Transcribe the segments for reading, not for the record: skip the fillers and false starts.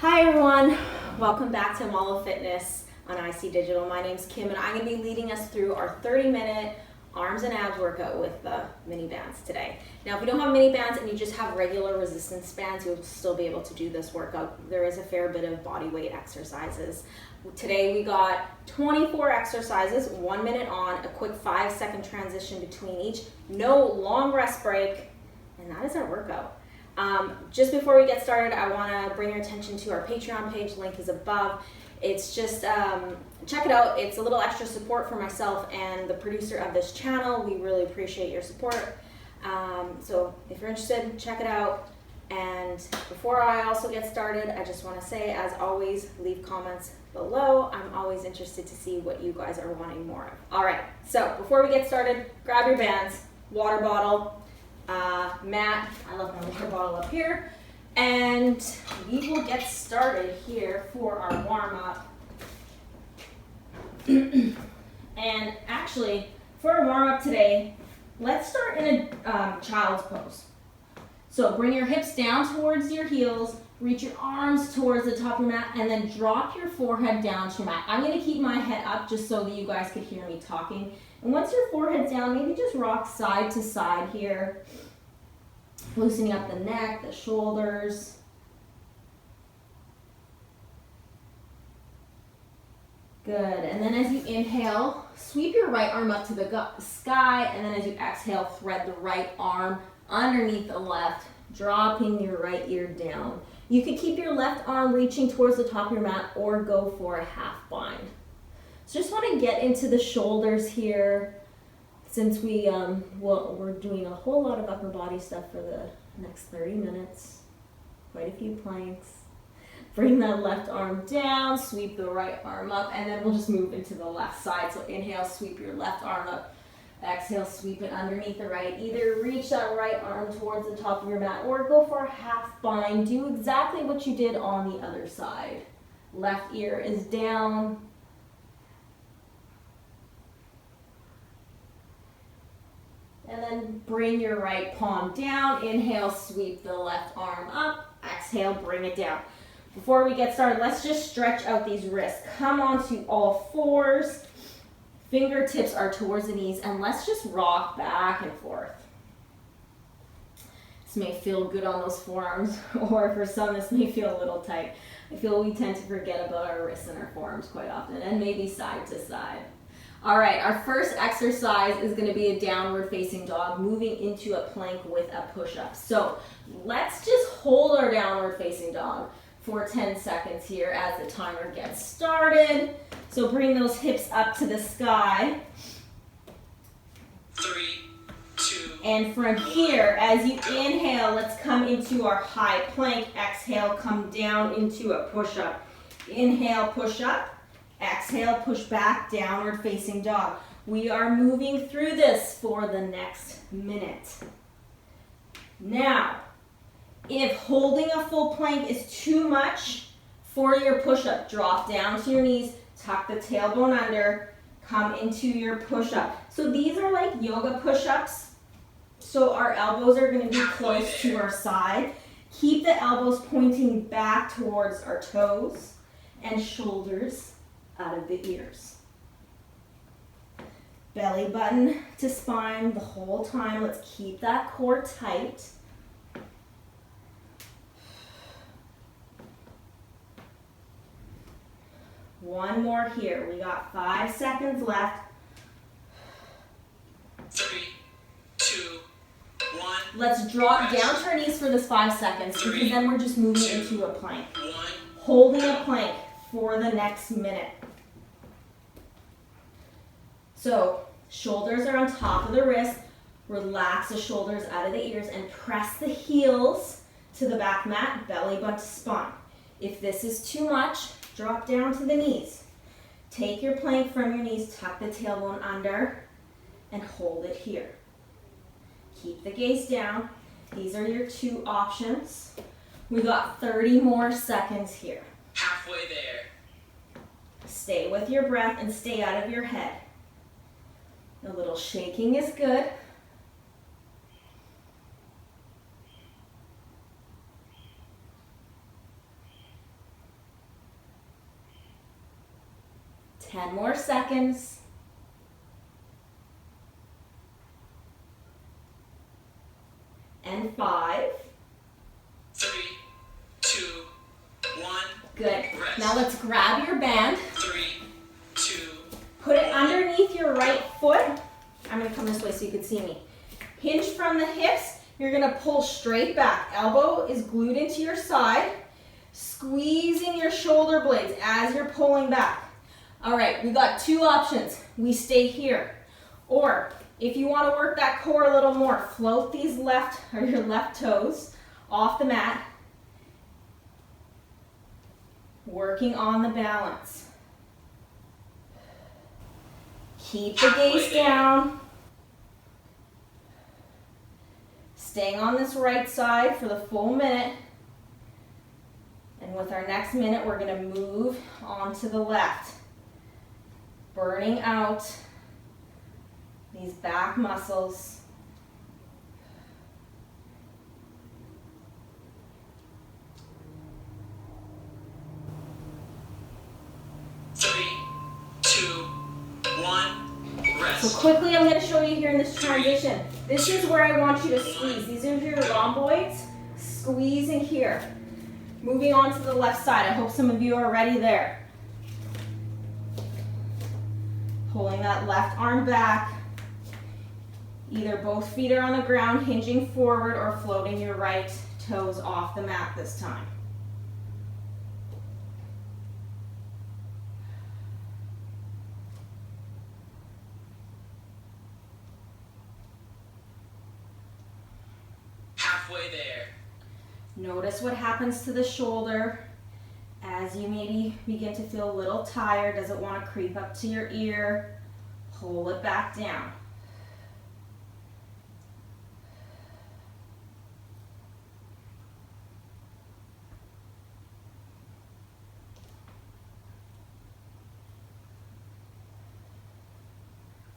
Hi everyone, welcome back to Amala Fitness on IC Digital. My name's Kim and I'm going to be leading us through our 30-minute arms and abs workout with the mini bands today. Now if you don't have mini bands and you just have regular resistance bands, you'll still be able to do this workout. There is a fair bit of body weight exercises. Today we got 24 exercises, 1 minute on, a quick 5-second transition between each, no long rest break, and that is our workout. Just before we get started, I want to bring your attention to our Patreon page. Link is above. It's just, check it out. It's a little extra support for myself and the producer of this channel. We really appreciate your support. So if you're interested, check it out. And before I also get started, I just want to say, as always, leave comments below. I'm always interested to see what you guys are wanting more of. All right, so before we get started, grab your bands, water bottle, mat. I left my water bottle up here, and we will get started here for our warm-up. And actually, for our warm-up today, let's start in a child's pose. So bring your hips down towards your heels, reach your arms towards the top of your mat, and then drop your forehead down to your mat. I'm going to keep my head up just so that you guys could hear me talking. And once your forehead's down, maybe just rock side to side here, loosening up the neck, the shoulders. Good. And then as you inhale, sweep your right arm up to the sky, and then as you exhale, thread the right arm underneath the left, dropping your right ear down. You could keep your left arm reaching towards the top of your mat or go for a half bind. So just want to get into the shoulders here, since we're doing a whole lot of upper body stuff for the next 30 minutes. Quite a few planks. Bring that left arm down, sweep the right arm up, and then we'll just move into the left side. So inhale, sweep your left arm up. Exhale, sweep it underneath the right. Either reach that right arm towards the top of your mat or go for a half bind. Do exactly what you did on the other side. Left ear is down. And then bring your right palm down. Inhale, sweep the left arm up. Exhale, bring it down. Before we get started, let's just stretch out these wrists. Come onto all fours. Fingertips are towards the knees, and let's just rock back and forth. This may feel good on those forearms, or for some, this may feel a little tight. I feel we tend to forget about our wrists and our forearms quite often, and maybe side to side. All right, our first exercise is going to be a downward facing dog, moving into a plank with a push-up. So let's just hold our downward facing dog for 10 seconds here as the timer gets started. So bring those hips up to the sky. 3, 2. And from here, as you inhale, let's come into our high plank. Exhale, come down into a push-up. Inhale, push up. Exhale, push back, downward facing dog. We are moving through this for the next minute. Now, if holding a full plank is too much for your push-up, drop down to your knees, tuck the tailbone under, come into your push-up. So these are like yoga push-ups. So our elbows are going to be close to our side. Keep the elbows pointing back towards our toes and shoulders out of the ears. Belly button to spine the whole time. Let's keep that core tight. One more here. We got 5 seconds left. 3, 2, 1. Let's drop down to our knees for this 5 seconds, because then we're just moving into a plank. 1. Holding a plank for the next minute. So shoulders are on top of the wrist. Relax the shoulders out of the ears and press the heels to the back mat, belly button to spine. If this is too much, drop down to the knees. Take your plank from your knees, tuck the tailbone under, and hold it here. Keep the gaze down. These are your 2 options. We got 30 more seconds here. Halfway there. Stay with your breath and stay out of your head. A little shaking is good. 10 more seconds. And 5. 3, 2, 1. Good. Rest. Now let's grab your band. 3, 2. Put it underneath your right foot. I'm going to come this way so you can see me. Hinge from the hips. You're going to pull straight back. Elbow is glued into your side. Squeezing your shoulder blades as you're pulling back. All right, we got 2 options. We stay here. Or if you want to work that core a little more, float these your left toes off the mat. Working on the balance. Keep the gaze down. Staying on this right side for the full minute. And with our next minute, we're going to move on to the left. Burning out these back muscles. Three, two, one. Rest. So quickly, I'm going to show you here in this transition. This is where I want you to squeeze. These are your rhomboids. Squeezing here. Moving on to the left side. I hope some of you are already there. Pulling that left arm back. Either both feet are on the ground, hinging forward, or floating your right toes off the mat this time. Halfway there. Notice what happens to the shoulder as you maybe begin to feel a little tired. Does it want to creep up to your ear? Pull it back down.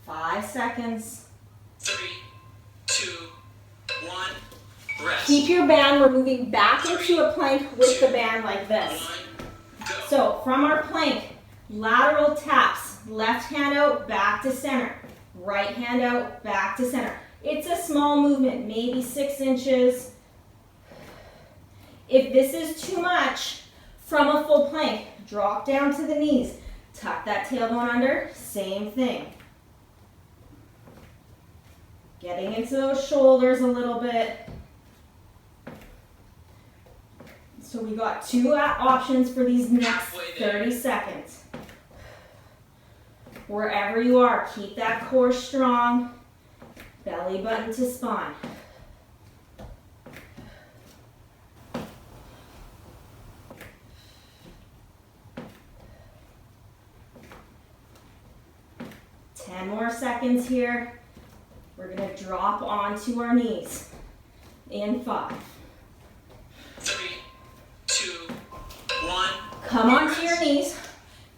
Five seconds. 3, 2, 1. Rest. Keep your band. We're moving back into a plank with the band like this. 1. Go. So from our plank, lateral taps. Left hand out, back to center. Right hand out, back to center. It's a small movement, maybe 6 inches. If this is too much from a full plank, drop down to the knees. Tuck that tailbone under, same thing. Getting into those shoulders a little bit. So we got 2 options for these next 30 seconds. Wherever you are, keep that core strong. Belly button to spine. Ten more seconds here. We're going to drop onto our knees. In 5. 3, 2, 1. Come onto your knees.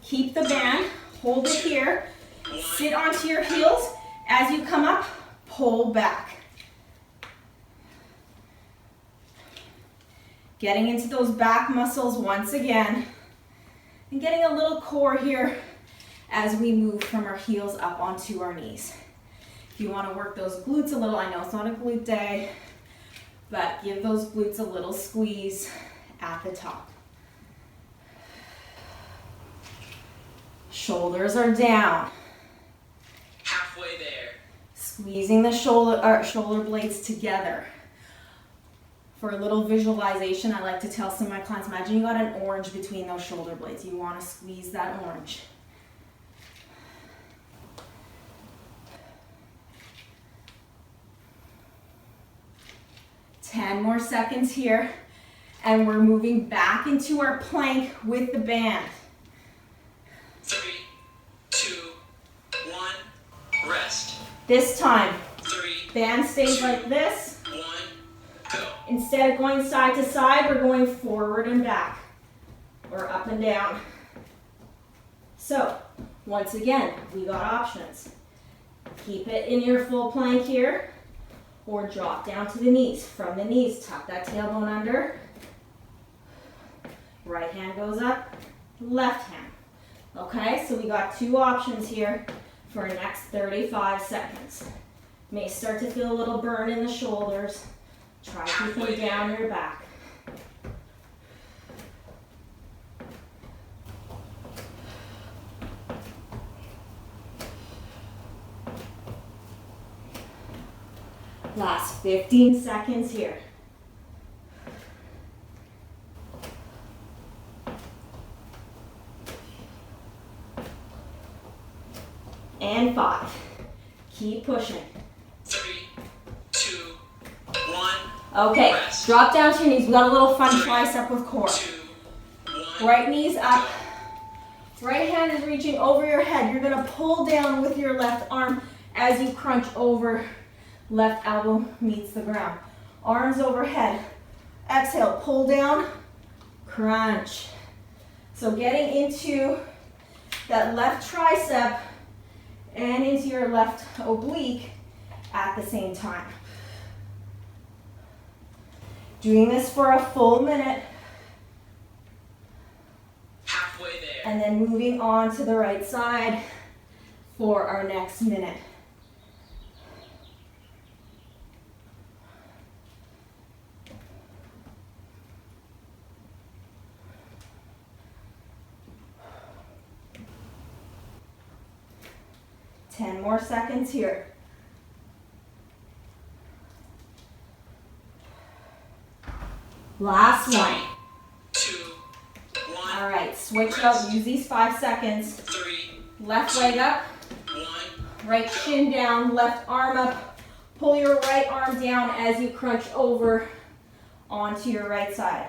Keep the band. Hold it here. Sit onto your heels. As you come up, pull back. Getting into those back muscles once again. And getting a little core here as we move from our heels up onto our knees. If you want to work those glutes a little, I know it's not a glute day, but give those glutes a little squeeze at the top. Shoulders are down. Halfway there. Squeezing the shoulder blades together. For a little visualization, I like to tell some of my clients, imagine you got an orange between those shoulder blades. You want to squeeze that orange. Ten more seconds here, and we're moving back into our plank with the band. 3, 2, 1. Rest. This time, 3, band stays like this. 1. Go. Instead of going side to side, we're going forward and back, or up and down. So, once again, we got options. Keep it in your full plank here, or drop down to the knees. From the knees, tuck that tailbone under. Right hand goes up, left hand. Okay, so we got two options here for the next 35 seconds. May start to feel a little burn in the shoulders. Try keeping down your back. Last 15 seconds here. And 5. Keep pushing. 3, 2, 1. Okay, Rest. drop down to your knees. We got a little fun 3, tricep with core. 2, 1. Right knee's up. Right hand is reaching over your head. You're gonna pull down with your left arm as you crunch over. Left elbow meets the ground. Arms overhead. Exhale, pull down, crunch. So getting into that left tricep and into your left oblique at the same time. Doing this for a full minute. Halfway there. And then moving on to the right side for our next minute. Ten more seconds here. Last one. 2, 1. All right, switch up. Use these 5 seconds. 3, Left leg up, 1. right shin down, left arm up. Pull your right arm down as you crunch over onto your right side.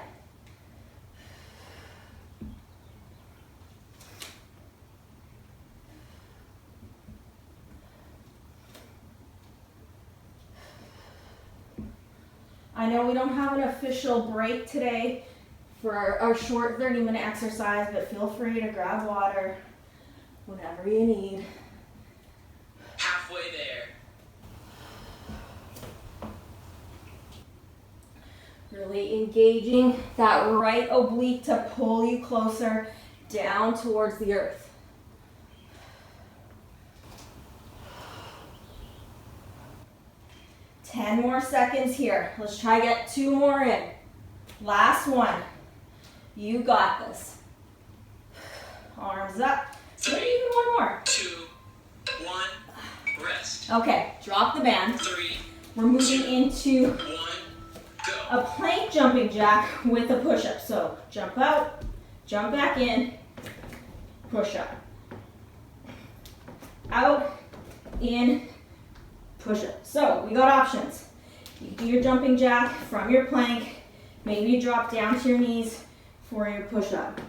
I know we don't have an official break today for our short 30-minute exercise, but feel free to grab water, whatever you need. Halfway there. Really engaging that right oblique to pull you closer down towards the earth. Ten more seconds here. Let's try to get 2 more in. Last one. You got this. Arms up. Maybe even one more. 2, 1. Rest. Okay, drop the band. 3, We're moving into 1. Go. a plank jumping jack with a push-up. So jump out, jump back in, push up. Out, in, push up. So we got options. You can do your jumping jack from your plank. Maybe you drop down to your knees for your push up.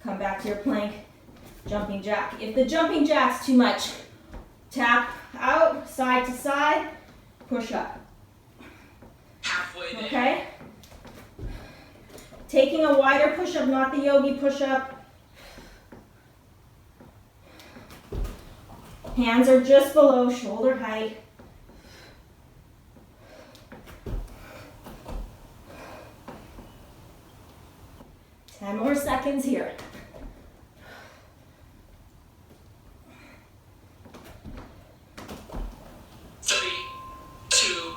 Come back to your plank, jumping jack. If the jumping jack's too much, tap out, side to side, push up. Halfway there. Okay? Taking a wider push up, not the yogi push up. Hands are just below shoulder height. Ten more seconds here. Three, two,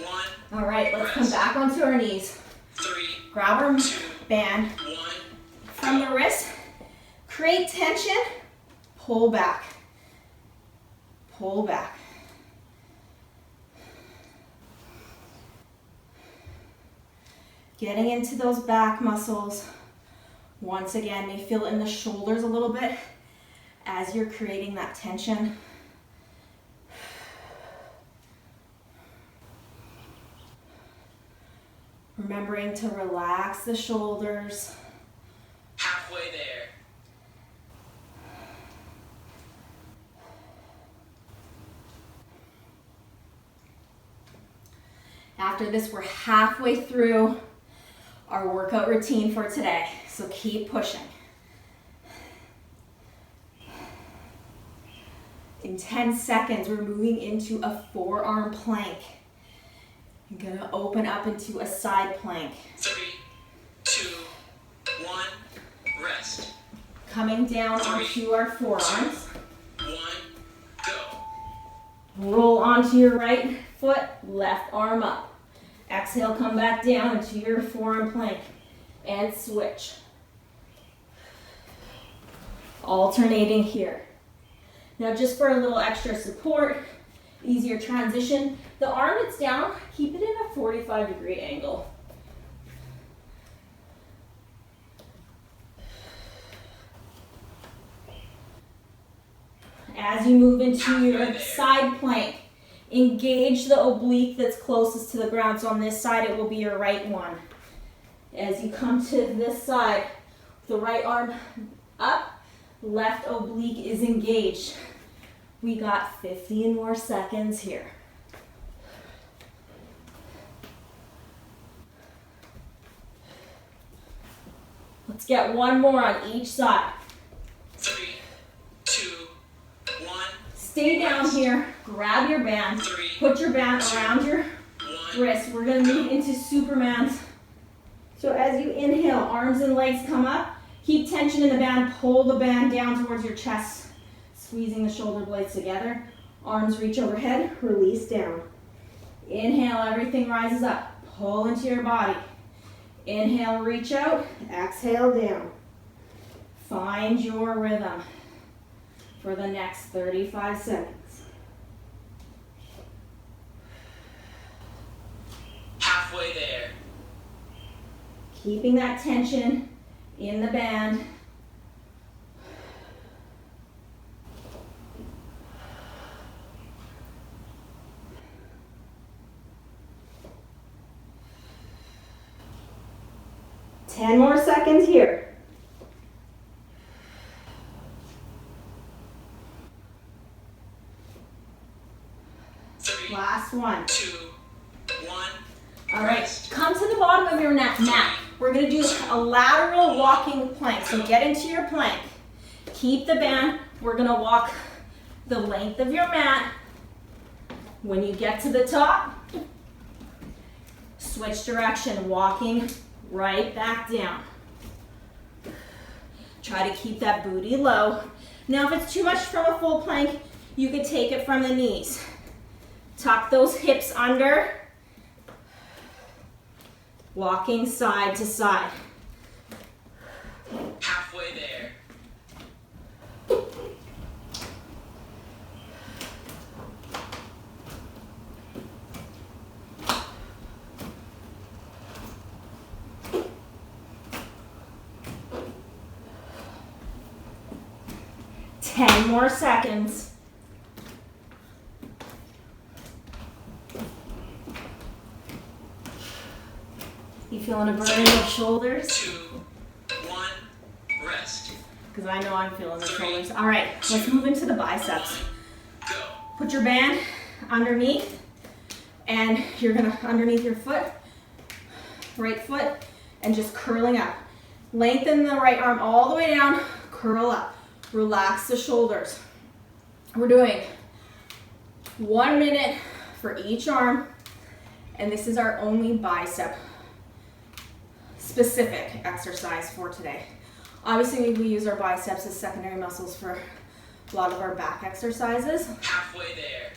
one. All right, let's come back onto our knees. 3, Grab our 2, band 1. from the wrist. Create tension. Pull back. Pull back. Getting into those back muscles. Once again, may feel it in the shoulders a little bit as you're creating that tension. Remembering to relax the shoulders. Halfway there. After this, we're halfway through our workout routine for today, so keep pushing. In 10 seconds, we're moving into a forearm plank. You're gonna open up into a side plank. 3, 2, 1. Rest. Coming down onto our forearms. 1, go. Roll onto your right foot, left arm up. Exhale, come back down into your forearm plank and switch. Alternating here. Now just for a little extra support, easier transition, the arm that's down, keep it in a 45-degree angle. As you move into your side plank, engage the oblique that's closest to the ground. So on this side, it will be your right one. As you come to this side, the right arm up, left oblique is engaged. We got 15 more seconds here. Let's get one more on each side. 3, 2, 1. Stay down here, grab your band, put your band around your wrist. We're gonna move into Supermans. So as you inhale, arms and legs come up. Keep tension in the band, pull the band down towards your chest, squeezing the shoulder blades together. Arms reach overhead, release down. Inhale, everything rises up. Pull into your body. Inhale, reach out. Exhale, down. Find your rhythm for the next 35 seconds. Halfway there. Keeping that tension in the band. Ten more seconds here. Last one. 2, 1. All right, come to the bottom of your mat. We're gonna do a lateral walking plank. So get into your plank. Keep the band. We're gonna walk the length of your mat. When you get to the top, switch direction, walking right back down. Try to keep that booty low. Now, if it's too much from a full plank, you could take it from the knees. Tuck those hips under. Walking side to side. Halfway there. Ten more seconds. You feeling a burn in your shoulders? 2, 1. Rest. Because I know I'm feeling the shoulders. All right, let's move into the biceps. Go. Put your band underneath, and you're gonna underneath your foot, right foot, and just curling up. Lengthen the right arm all the way down, curl up. Relax the shoulders. We're doing 1 minute for each arm, and this is our only bicep specific exercise for today. Obviously, we use our biceps as secondary muscles for a lot of our back exercises, Halfway there.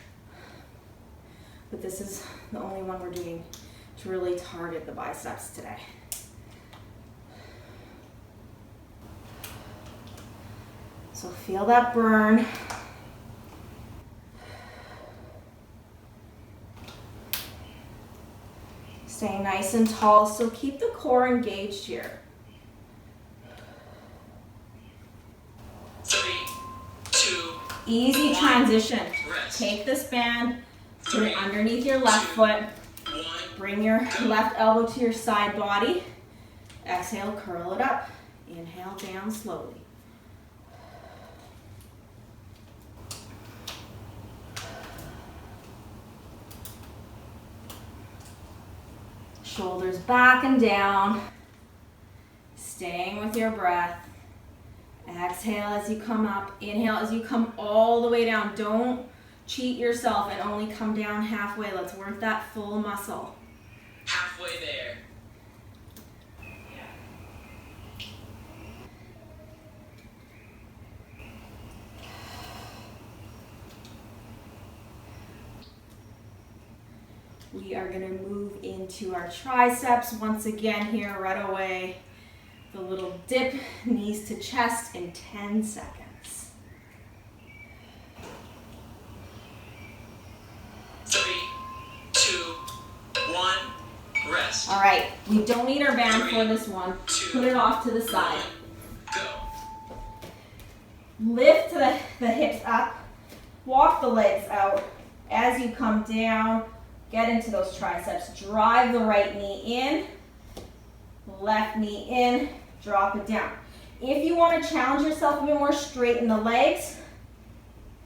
but this is the only one we're doing to really target the biceps today. So feel that burn. Staying nice and tall, so keep the core engaged here. 3, 2. Easy transition. Rest. Take this band, put it 3, underneath your left foot, 1. bring your left elbow to your side body. Exhale, curl it up. Inhale, down slowly. Shoulders back and down, staying with your breath. Exhale as you come up, inhale as you come all the way down. Don't cheat yourself and only come down halfway. Let's work that full muscle. Halfway there. We are gonna move into our triceps once again here right away. The little dip, knees to chest in 10 seconds. 3, 2, 1, rest. All right, we don't need our band 3, for this one. 2, Put it off to the side. 1, go. Lift the hips up, walk the legs out. As you come down, get into those triceps. Drive the right knee in, left knee in, drop it down. If you want to challenge yourself a bit more, straighten the legs.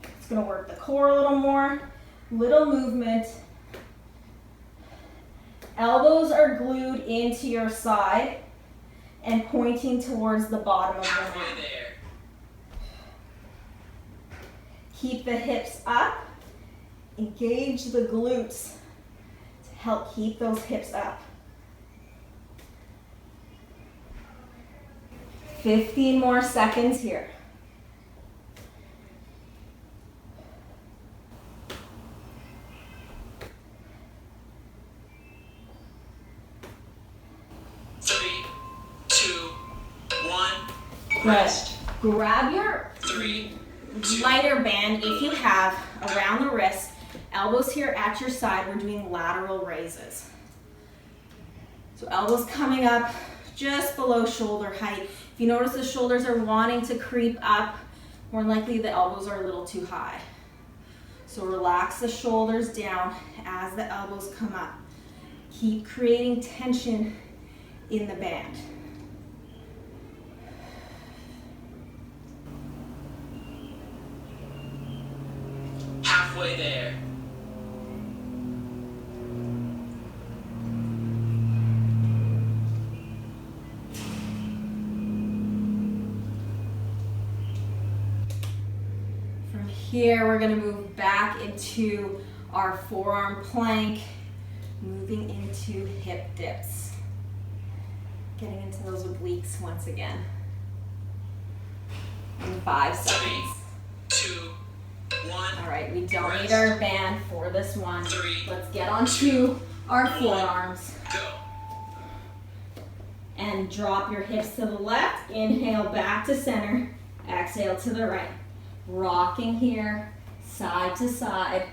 It's going to work the core a little more. Little movement. Elbows are glued into your side and pointing towards the bottom of your Halfway mat. there. Keep the hips up. Engage the glutes to help keep those hips up. 15 more seconds here. Three, two, one, Rest. Grab your 3, 2, lighter band if you have around the wrist. Elbows here at your side. We're doing lateral raises. So elbows coming up just below shoulder height. If you notice the shoulders are wanting to creep up, more likely the elbows are a little too high. So relax the shoulders down as the elbows come up. Keep creating tension in the band. halfway there. From here, we're gonna move back into our forearm plank, moving into hip dips. Getting into those obliques once again. In 5 seconds. 3, 2, 1. All right, we don't Rest. need our band for this one. 3, Let's get onto our 1, forearms. Go. And drop your hips to the left. Inhale back to center. Exhale to the right. Rocking here, side to side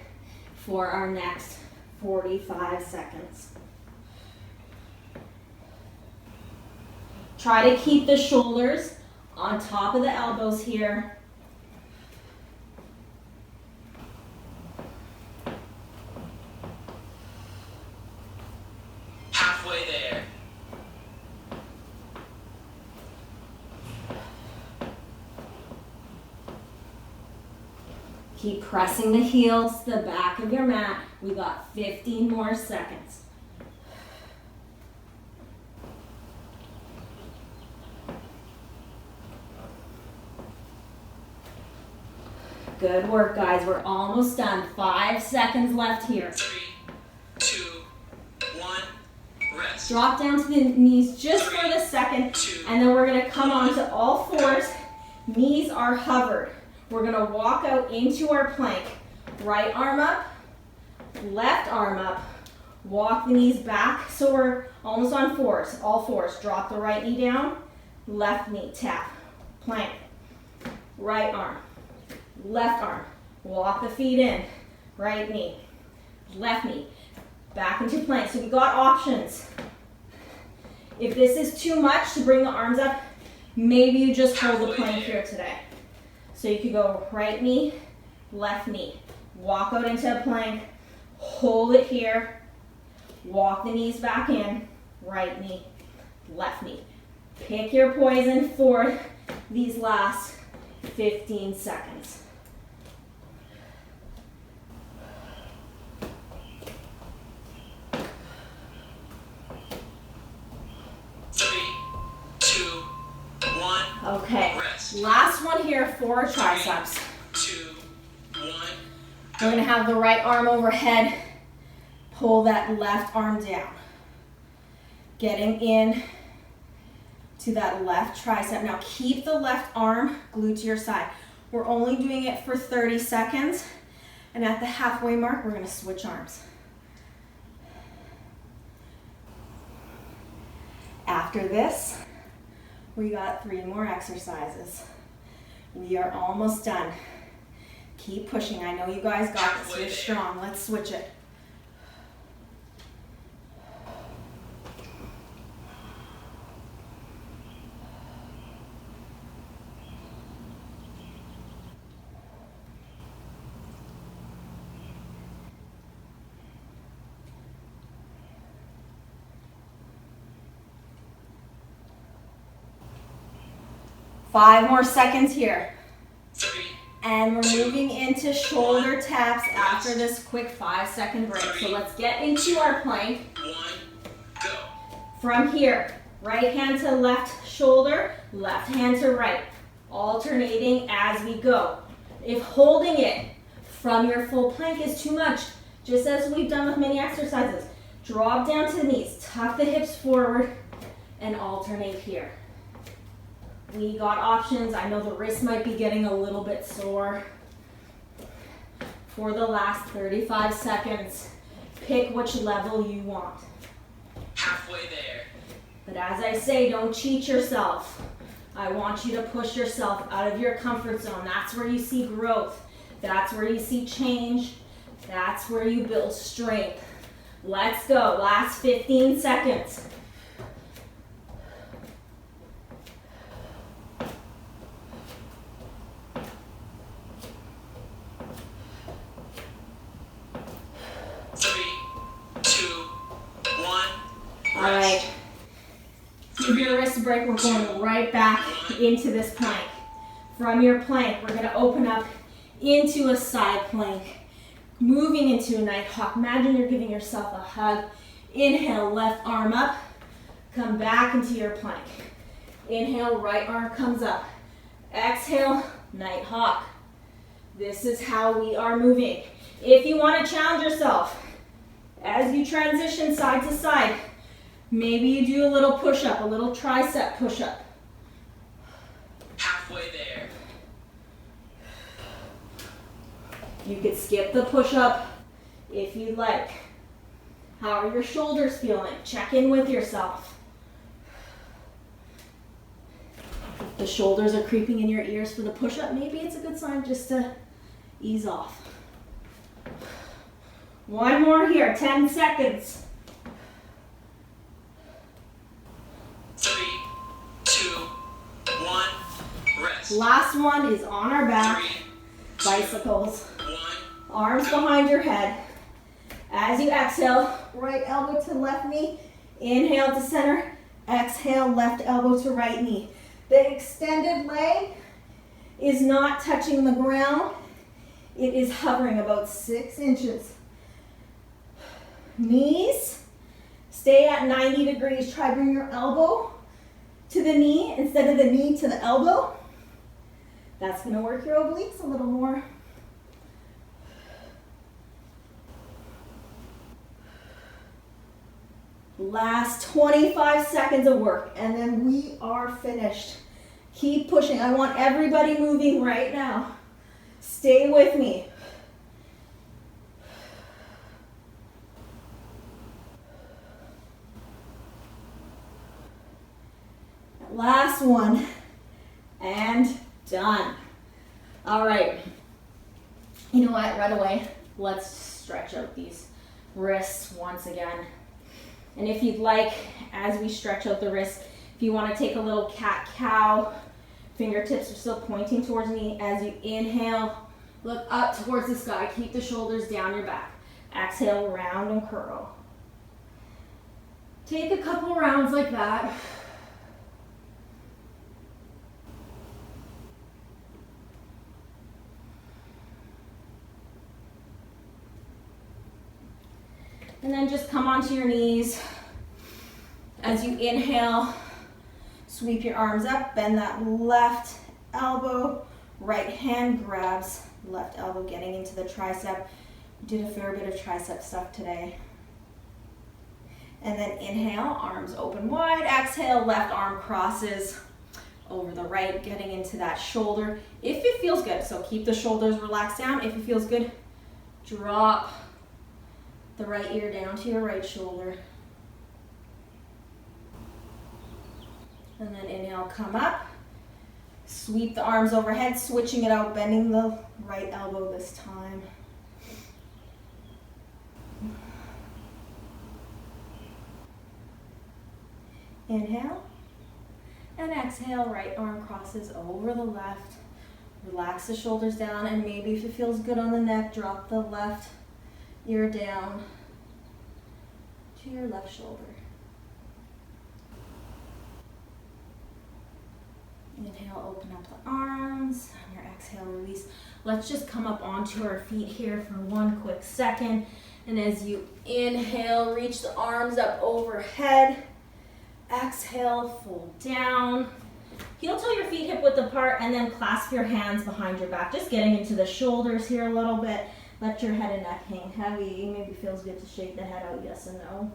for our next 45 seconds. Try to keep the shoulders on top of the elbows here. Halfway there. Keep pressing the heels to the back of your mat. We got 15 more seconds. Good work, guys. We're almost done. 5 seconds left here. 3, 2, 1. Rest. Drop down to the knees just for the second, 2, and then we're gonna come onto all fours. Knees are hovered. We're gonna walk out into our plank. Right arm up, left arm up. Walk the knees back, so we're almost on fours, all fours. Drop the right knee down, left knee, tap, plank. Right arm, left arm. Walk the feet in, right knee, left knee. Back into plank. So we got options. If this is too much to bring the arms up, maybe you just hold the plank here today. So you could go right knee, left knee. Walk out into a plank, hold it here, walk the knees back in, right knee, left knee. Pick your poison for these last 15 seconds. Okay, Rest. last one here for triceps. 2, 1. We're gonna have the right arm overhead, pull that left arm down. Getting in to that left tricep. Now keep the left arm glued to your side. We're only doing it for 30 seconds, and at the halfway mark, we're gonna switch arms. After this, we got 3 more exercises. We are almost done. Keep pushing. I know you guys got this. You're strong. Let's switch it. Five more seconds here. 3, And we're moving into shoulder taps after this quick 5-second break. So let's get into our plank. 1, go. From here, right hand to left shoulder, left hand to right, alternating as we go. If holding it from your full plank is too much, just as we've done with many exercises, drop down to the knees, tuck the hips forward, and alternate here. We got options. I know the wrist might be getting a little bit sore. For the last 35 seconds, pick which level you want. Halfway there. But as I say, don't cheat yourself. I want you to push yourself out of your comfort zone. That's where you see growth. That's where you see change. That's where you build strength. Let's go. Last 15 seconds. All right, give your wrist a break. We're going right back into this plank. From your plank, we're gonna open up into a side plank, moving into a night hawk. Imagine you're giving yourself a hug. Inhale, left arm up, come back into your plank. Inhale, right arm comes up. Exhale, night hawk. This is how we are moving. If you wanna challenge yourself, as you transition side to side, maybe you do a little push-up, a little tricep push-up. Halfway there. You could skip the push-up if you'd like. How are your shoulders feeling? Check in with yourself. If the shoulders are creeping in your ears for the push-up, maybe it's a good sign just to ease off. One more here, 10 seconds. 3, 2, 1, rest. Last one is on our back, 3, 2, bicycles. 1. Arms behind your head. As you exhale, right elbow to left knee. Inhale to center. Exhale, left elbow to right knee. The extended leg is not touching the ground. It is hovering about 6 inches. Knees, stay at 90 degrees. Try bring your elbow to the knee instead of the knee to the elbow. That's gonna work your obliques a little more. Last 25 seconds of work, and then we are finished. Keep pushing. I want everybody moving right now. Stay with me. Last one, and done. All right. You know what, right away, let's stretch out these wrists once again. And if you'd like, as we stretch out the wrists, if you want to take a little cat-cow, fingertips are still pointing towards me. As you inhale, look up towards the sky. Keep the shoulders down your back. Exhale, round and curl. Take a couple rounds like that. And then just come onto your knees. As you inhale, sweep your arms up, bend that left elbow, right hand grabs left elbow, getting into the tricep. We did a fair bit of tricep stuff today. And then inhale, arms open wide. Exhale, left arm crosses over the right, getting into that shoulder. If it feels good, so keep the shoulders relaxed down. If it feels good, drop the right ear down to your right shoulder. And then inhale, come up. Sweep the arms overhead, switching it out, bending the right elbow this time. Inhale. And exhale, right arm crosses over the left. Relax the shoulders down, and maybe if it feels good on the neck, drop the left ear down to your left shoulder. Inhale, open up the arms. On your exhale, release. Let's just come up onto our feet here for one quick second. And as you inhale, reach the arms up overhead. Exhale, fold down. Heel toe your feet hip width apart, and then clasp your hands behind your back. Just getting into the shoulders here a little bit. Let your head and neck hang heavy. Maybe feels good to shake the head out, yes and no.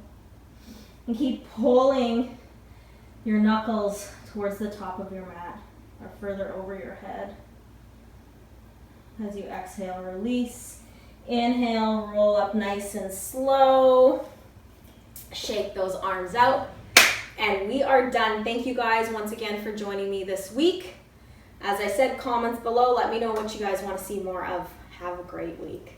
And keep pulling your knuckles towards the top of your mat or further over your head. As you exhale, release. Inhale, roll up nice and slow. Shake those arms out. And we are done. Thank you guys once again for joining me this week. As I said, comments below. Let me know what you guys want to see more of. Have a great week.